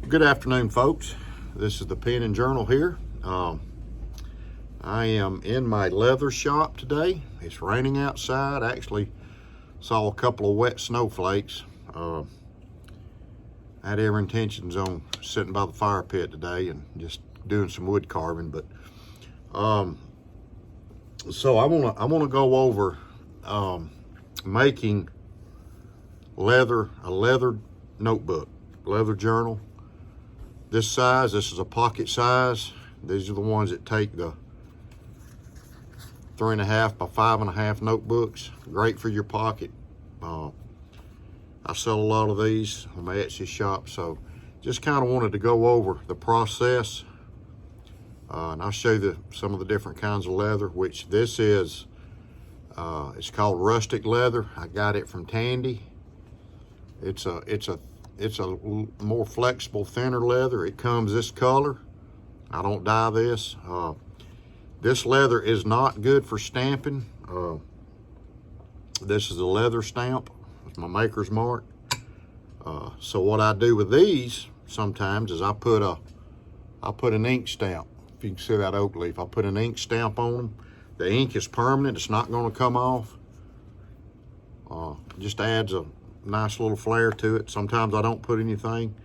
Good afternoon, folks. This is the Pen and Journal here. I am in my leather shop today. It's raining outside. I actually saw a couple of wet snowflakes. I had every intentions on sitting by the fire pit today and just doing some wood carving, but so I want to go over making a leather notebook, leather journal. This size, this is a pocket size. These are the ones that take the 3.5 by 5.5 notebooks. Great for your pocket. I sell a lot of these on my Etsy shop, so just kind of wanted to go over the process. And I'll show you some of the different kinds of leather, which this is, it's called rustic leather. I got it from Tandy. It's a more flexible, thinner leather. It comes this color. I don't dye this. This leather is not good for stamping. This is a leather stamp. It's my maker's mark. So what I do with these sometimes is I put an ink stamp. If you can see that oak leaf, I put an ink stamp on them. The ink is permanent. It's not going to come off. Just adds a nice little flair to it. Sometimes I don't put anything.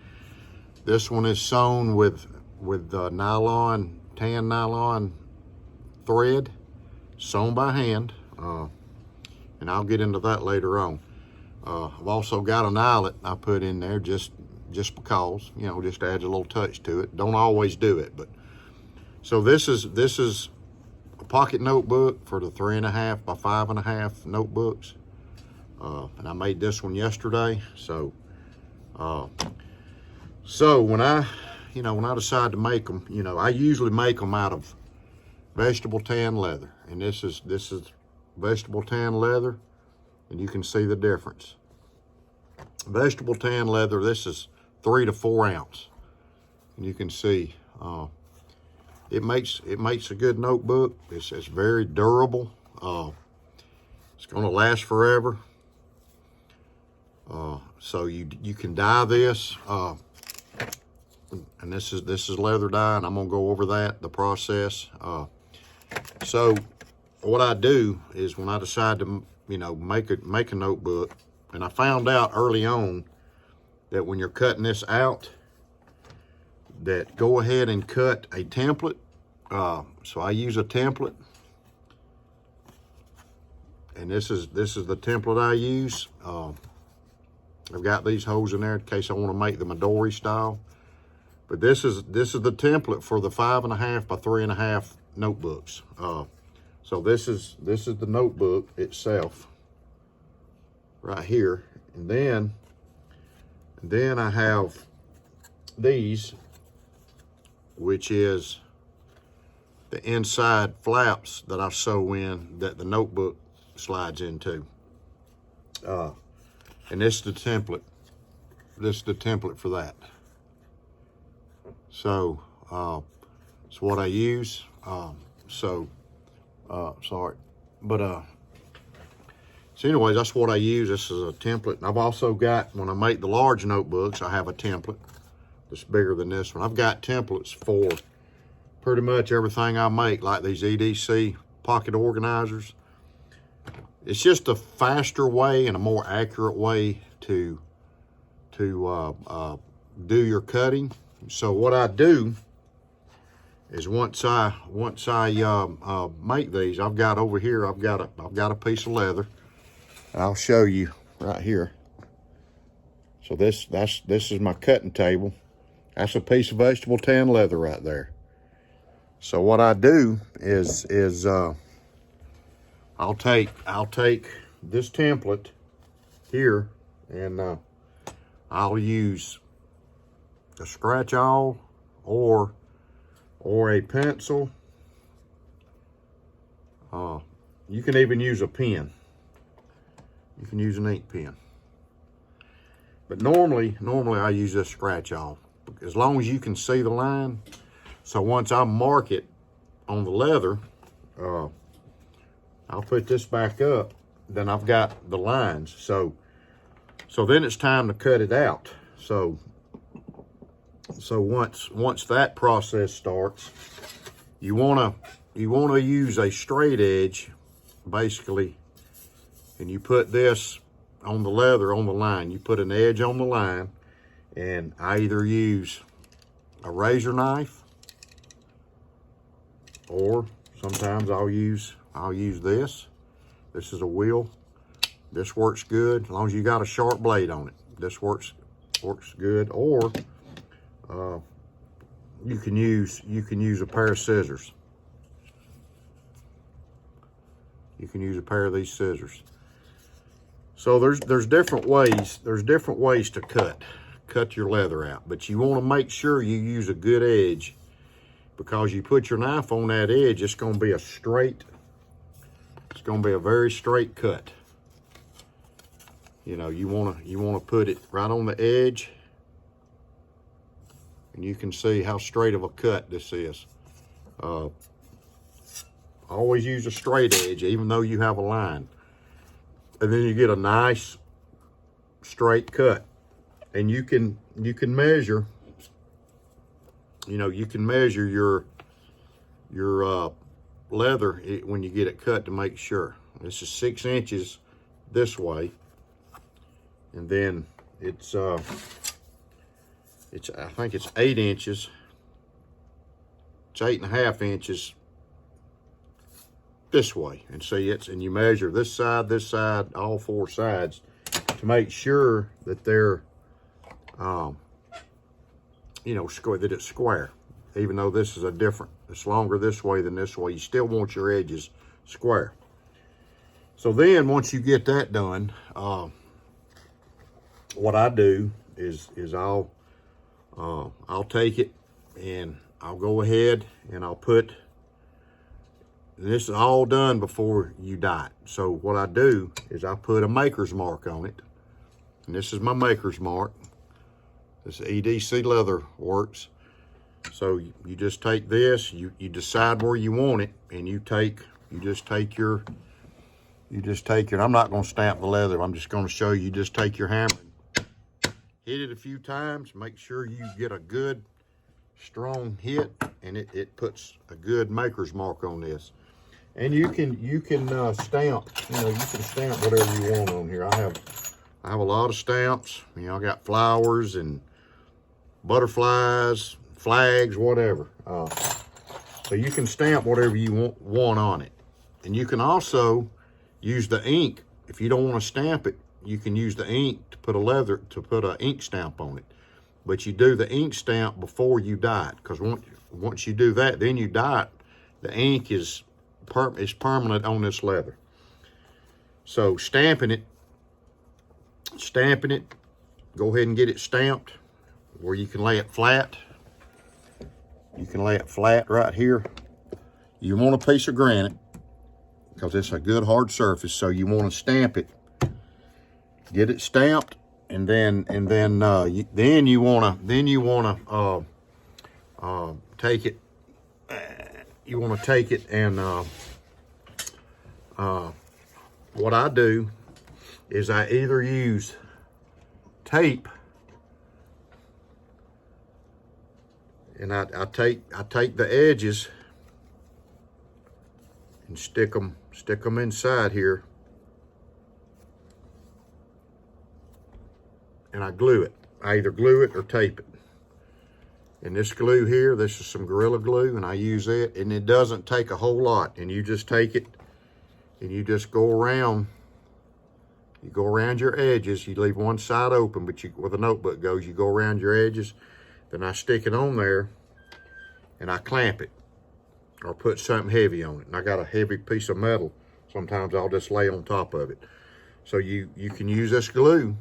This one is sewn with nylon, tan nylon thread, sewn by hand, and I'll get into that later on. I've also got an eyelet I put in there just because, you know, just adds a little touch to it. Don't always do it, but so this is a pocket notebook for the 3.5 by 5.5 notebooks. And I made this one yesterday. So when I decide to make them, you know, I usually make them out of vegetable tan leather, and this is vegetable tan leather, and you can see the difference. Vegetable tan leather, this is 3 to 4 ounce, and you can see it makes a good notebook. It's very durable. It's going to last forever. So you can dye this, and this is leather dye, and I'm gonna go over the process. So what I do is when I decide to, you know, make a notebook, and I found out early on that when you're cutting this out, that go ahead and cut a template. So I use a template, and this is the template I use. I've got these holes in there in case I want to make the Midori style. But this is the template for the 5.5 by 3.5 notebooks. So this is the notebook itself right here. And then I have these, which is the inside flaps that I sew in that the notebook slides into. And this is the template. This is the template for that. So, it's what I use. Sorry. But, so anyways, that's what I use. This is a template. And I've also got, when I make the large notebooks, I have a template that's bigger than this one. I've got templates for pretty much everything I make, like these EDC pocket organizers. It's just a faster way and a more accurate way to do your cutting. So what I do is once I make these, I've got over here, I've got a piece of leather. I'll show you right here. So this is my cutting table. That's a piece of vegetable tan leather right there. So what I do is I'll take this template here, and I'll use a scratch awl or a pencil. You can even use a pen. You can use an ink pen. But normally I use this scratch awl, as long as you can see the line. So once I mark it on the leather, I'll put this back up, then I've got the lines. So then it's time to cut it out. So So once that process starts, you wanna use a straight edge, basically, and you put this on the leather on the line. You put an edge on the line, and I either use a razor knife, or sometimes I'll use this. This is a wheel. This works good as long as you got a sharp blade on it. This works good. Or you can use a pair of scissors. You can use a pair of these scissors. So there's different ways. There's different ways to cut your leather out, but you want to make sure you use a good edge, because you put your knife on that edge, it's going to be a straight. It's going to be a very straight cut. You know, you want to put it right on the edge, and you can see how straight of a cut this is. Always use a straight edge, even though you have a line, and then you get a nice straight cut. And you can measure. You know, you can measure your leather when you get it cut to make sure. This is 6 inches this way, and then it's I think it's 8 inches. It's 8.5 inches this way, and see and you measure this side, all 4 sides to make sure that they're you know, that it's square. Even though this is it's longer this way than this way, you still want your edges square. So then once you get that done, what I do is I'll take it and I'll go ahead and I'll put, and this is all done before you dye it. So what I do is I put a maker's mark on it, and this is my maker's mark. This EDC Leather Works. So you just take this, you decide where you want it, and you just take your, and I'm not going to stamp the leather, I'm just going to show you. Just take your hammer, hit it a few times, make sure you get a good strong hit, and it puts a good maker's mark on this. And you can stamp, you know, you can stamp whatever you want on here. I have a lot of stamps. You know, I got flowers and butterflies, flags, whatever. So you can stamp whatever you want on it. And you can also use the ink. If you don't want to stamp it, you can use the ink to put an ink stamp on it. But you do the ink stamp before you dye it, because once you do that, then you dye it, the ink is permanent on this leather. So stamping it, go ahead and get it stamped where you can lay it flat. You can lay it flat right here. You want a piece of granite because it's a good hard surface, so you want to stamp it. Get it stamped, and then you want to take it. You want to take it and what I do is I either use tape, and I take the edges and stick them inside here, and I glue it. I either glue it or tape it. And this glue here, this is some Gorilla Glue, and I use it, and it doesn't take a whole lot. And you just take it and you just go around. You go around your edges. You leave one side open, but where the notebook goes, you go around your edges. Then I stick it on there and I clamp it or put something heavy on it. And I got a heavy piece of metal. Sometimes I'll just lay on top of it. So you can use this glue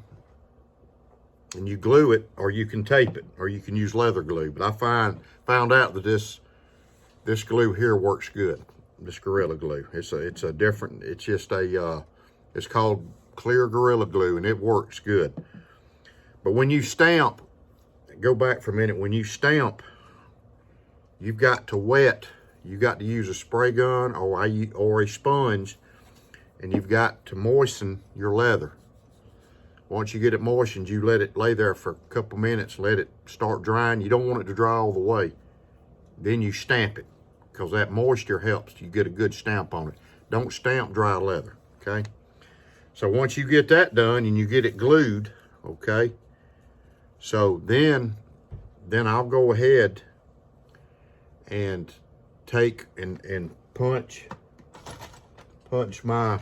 and you glue it, or you can tape it, or you can use leather glue. But I found out that this glue here works good. This Gorilla Glue. It's just it's called Clear Gorilla Glue, and it works good. But when you stamp, go back for a minute. When you stamp, you've got to wet. You got to use a spray gun or a sponge, and you've got to moisten your leather Once you get it moistened, you let it lay there for a couple minutes, let it start drying. You don't want it to dry all the way. Then you stamp it, because that moisture helps you get a good stamp on it. Don't stamp dry leather, okay? So once you get that done and you get it glued, okay, so then I'll go ahead and take and punch my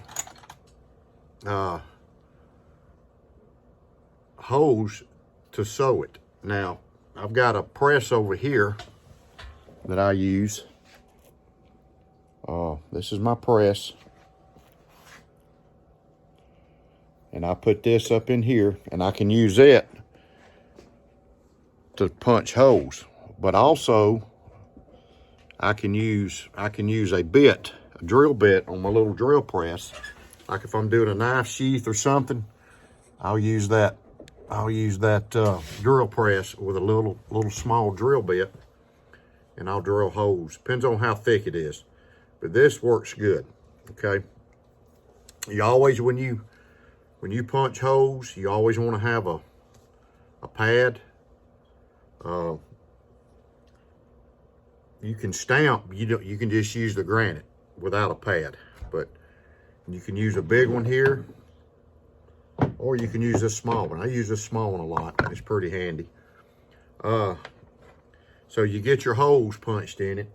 hose to sew it. Now, I've got a press over here that I use. This is my press. And I put this up in here, and I can use it to punch holes. But also, I can use a bit, a drill bit on my little drill press. Like if I'm doing a knife sheath or something, I'll use that drill press with a little small drill bit, and I'll drill holes. Depends on how thick it is, but this works good. Okay. You always, when you punch holes, you always want to have a pad. You can stamp. You can just use the granite without a pad, but you can use a big one here, or you can use this small one. I use this small one a lot. It's pretty handy. So you get your holes punched in it.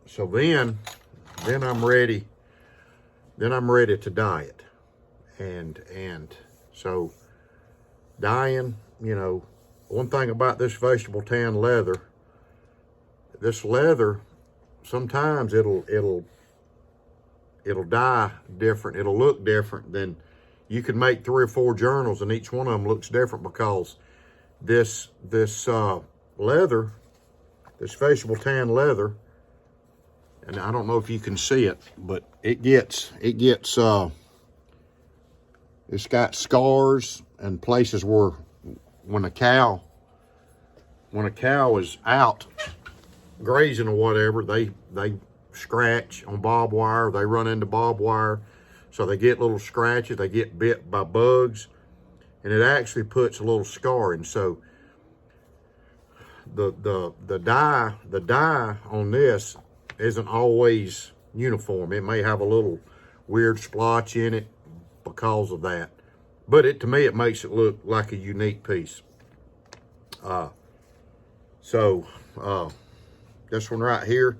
So then I'm ready. Then I'm ready to dye it. And so dyeing, you know, one thing about this vegetable tan leather, this leather, sometimes it'll dye different. It'll look different than, you can make 3 or 4 journals and each one of them looks different, because this leather, this vegetable tan leather, and I don't know if you can see it, but it's got scars and places where when a cow is out grazing or whatever, they scratch on barbed wire, they run into barbed wire, so they get little scratches, they get bit by bugs, and it actually puts a little scar in. So the dye on this isn't always uniform. It may have a little weird splotch in it because of that, but to me it makes it look like a unique piece. This one right here,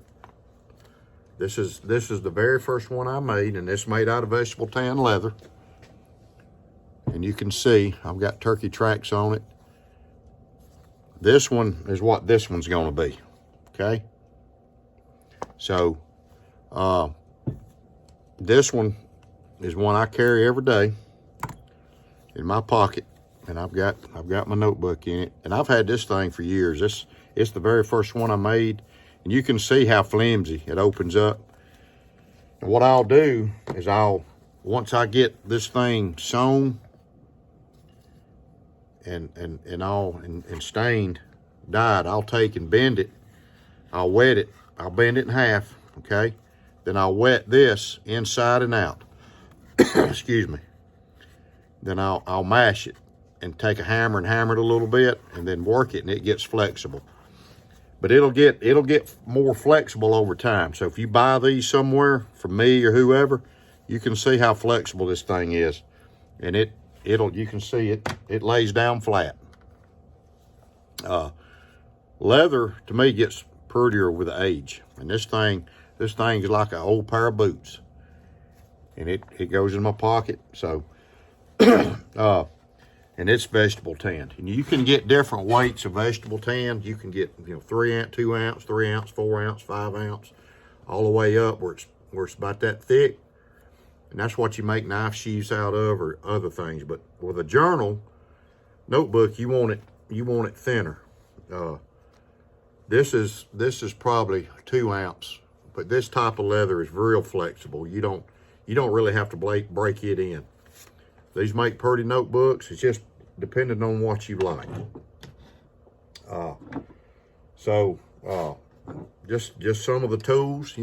this is the very first one I made, and it's made out of vegetable tan leather. And you can see I've got turkey tracks on it. This one is what this one's going to be, okay? So this one is one I carry every day in my pocket, and I've got my notebook in it, and I've had this thing for years. It's the very first one I made, and you can see how flimsy it opens up. And what I'll do is once I get this thing sewn and stained, dyed, I'll take and bend it. I'll wet it. I'll bend it in half, okay? Then I'll wet this inside and out. Excuse me. Then I'll mash it and take a hammer and hammer it a little bit and then work it, and it gets flexible. But it'll get more flexible over time. So if you buy these somewhere from me or whoever, you can see how flexible this thing is. And you can see it lays down flat. Leather to me gets prettier with age. And this thing is like an old pair of boots. And it goes in my pocket. So and it's vegetable tanned. And you can get different weights of vegetable tan. You can get 3 ounce, 2 ounce, 3 ounce, 4 ounce, 5 ounce, all the way up where it's about that thick. And that's what you make knife sheaths out of or other things. But with a journal notebook, you want it thinner. This is probably 2 ounce, but this type of leather is real flexible. You don't really have to break it in. These make pretty notebooks. It's just depending on what you like. Just some of the tools,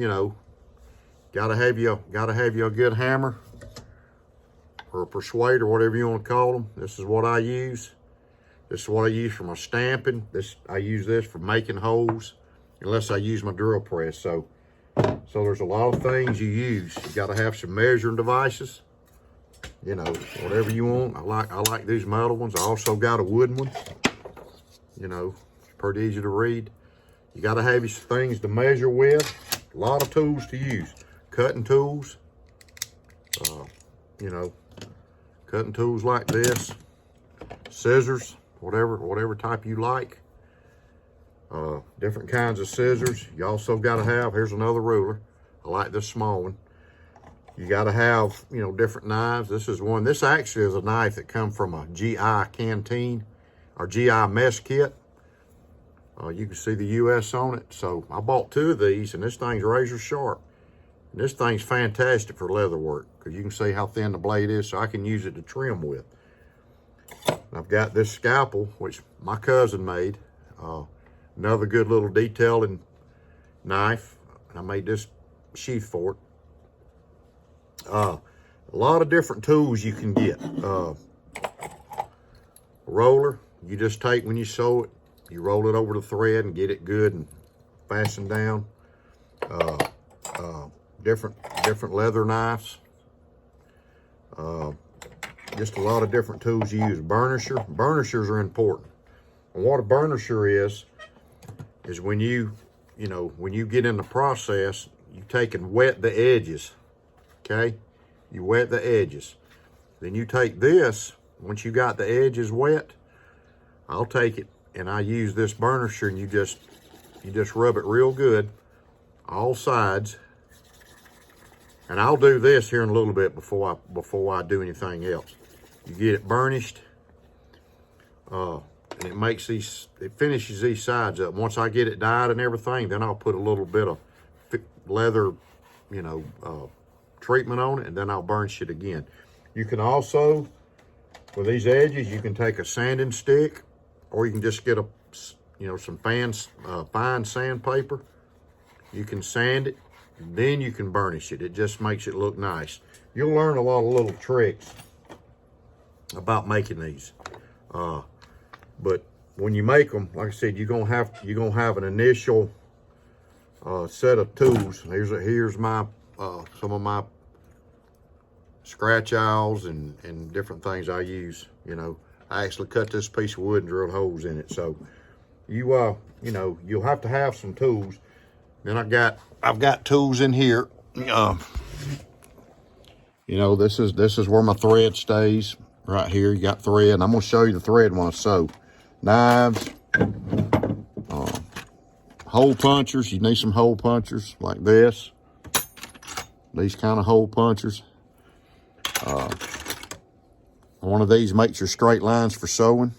gotta have you a good hammer or a persuader, whatever you want to call them. This is what I use. This is what I use for my stamping. I use this for making holes, unless I use my drill press. So there's a lot of things you use. You got to have some measuring devices. You know, whatever you want. I like these metal ones. I also got a wooden one. You know, it's pretty easy to read. You got to have your things to measure with. A lot of tools to use. Cutting tools. You know, cutting tools like this. Scissors, whatever type you like. Different kinds of scissors. You also got to have, here's another ruler. I like this small one. You got to have, you know, different knives. This is one. This actually is a knife that come from a GI canteen or GI mess kit. You can see the US on it. So I bought 2 of these, and this thing's razor sharp. And this thing's fantastic for leather work because you can see how thin the blade is, so I can use it to trim with. I've got this scalpel, which my cousin made. Another good little detailing knife. I made this sheath for it. A lot of different tools you can get. Roller, you just take when you sew it, you roll it over the thread and get it good and fastened down. Different leather knives. Just a lot of different tools you use. Burnisher. Burnishers are important. And what a burnisher is when you get in the process, you take and wet the edges. Okay? You wet the edges. Then you take this, once you got the edges wet, I'll take it and I use this burnisher, and you just rub it real good, all sides. And I'll do this here in a little bit before I do anything else. You get it burnished, and it finishes these sides up. Once I get it dyed and everything, then I'll put a little bit of leather, treatment on it, and then I'll burnish it again. You can also, with these edges, you can take a sanding stick, or you can just get some fine sandpaper. You can sand it, and then you can burnish it. It just makes it look nice. You'll learn a lot of little tricks about making these. But when you make them, like I said, you're gonna have an initial set of tools. Here's my some of my scratch aisles and different things I use. I actually cut this piece of wood and drilled holes in it. So you'll have to have some tools. Then I've got tools in here. This is where my thread stays, right here. You got thread, and I'm gonna show you the thread when I sew. Knives, hole punchers. You need some hole punchers like this. These kind of hole punchers. One of these makes your straight lines for sewing.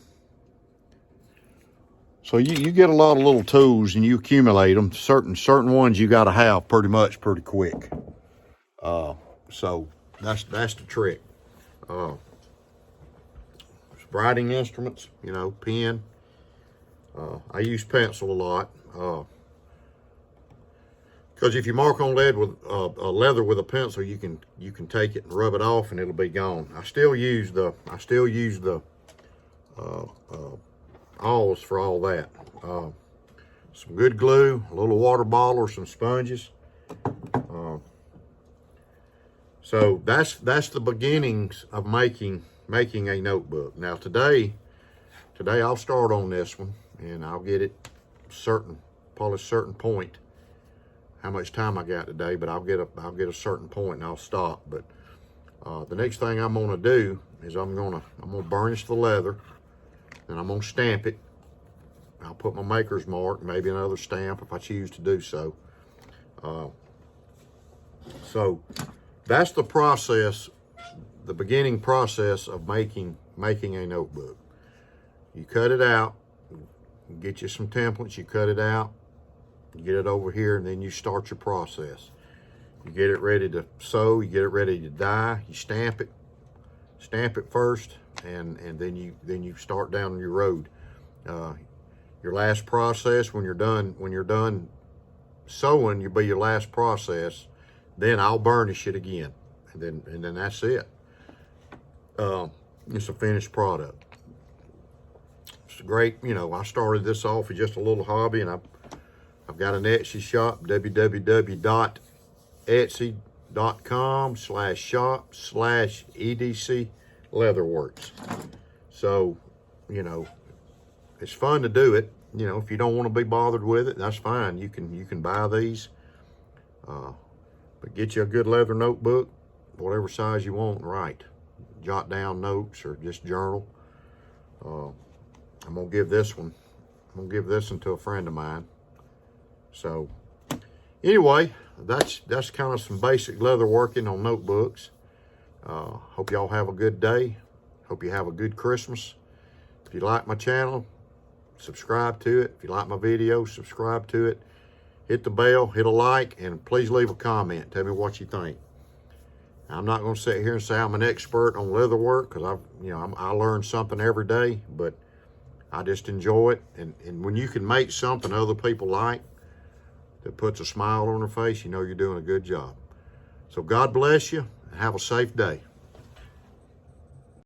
So you get a lot of little tools and you accumulate them. Certain ones you got to have pretty quick. So that's the trick. Writing instruments, pen. I use pencil a lot. Because if you mark on leather with a pencil, you can take it and rub it off and it'll be gone. I still use the awls for all that. Some good glue, a little water bottle or some sponges. So that's the beginnings of making a notebook. Now today I'll start on this one and I'll get it probably a certain point. How much time I got today, but I'll get a certain point and I'll stop. But the next thing I'm gonna do is I'm gonna burnish the leather, and I'm gonna stamp it. I'll put my maker's mark, maybe another stamp if I choose to do so. So that's the process, the beginning process of making a notebook. You cut it out, get you some templates, you cut it out, you get it over here, and then you start your process. You get it ready to sew, you get it ready to dye, you stamp it first, and then you start down your road. Your last process when you're done sewing, you'll be your last process. Then I'll burnish it again, and then that's it. It's a finished product. It's great. You know, I started this off as just a little hobby, and I've got an Etsy shop, www.etsy.com/shop/EDC Leatherworks. So, you know, it's fun to do it. You know, if you don't want to be bothered with it, that's fine. You can buy these. But get you a good leather notebook, whatever size you want, right. Jot down notes or just journal. I'm gonna give this one to a friend of mine. So anyway, that's kind of some basic leather working on notebooks. Hope y'all have a good day. Hope you have a good Christmas. If you like my channel, subscribe to it. If you like my video, subscribe to it. Hit the bell, hit a like, and please leave a comment. Tell me what you think. I'm not going to sit here and say I'm an expert on leather work, because I learn something every day, but I just enjoy it. And when you can make something other people like that puts a smile on their face, you know you're doing a good job. So God bless you, and have a safe day.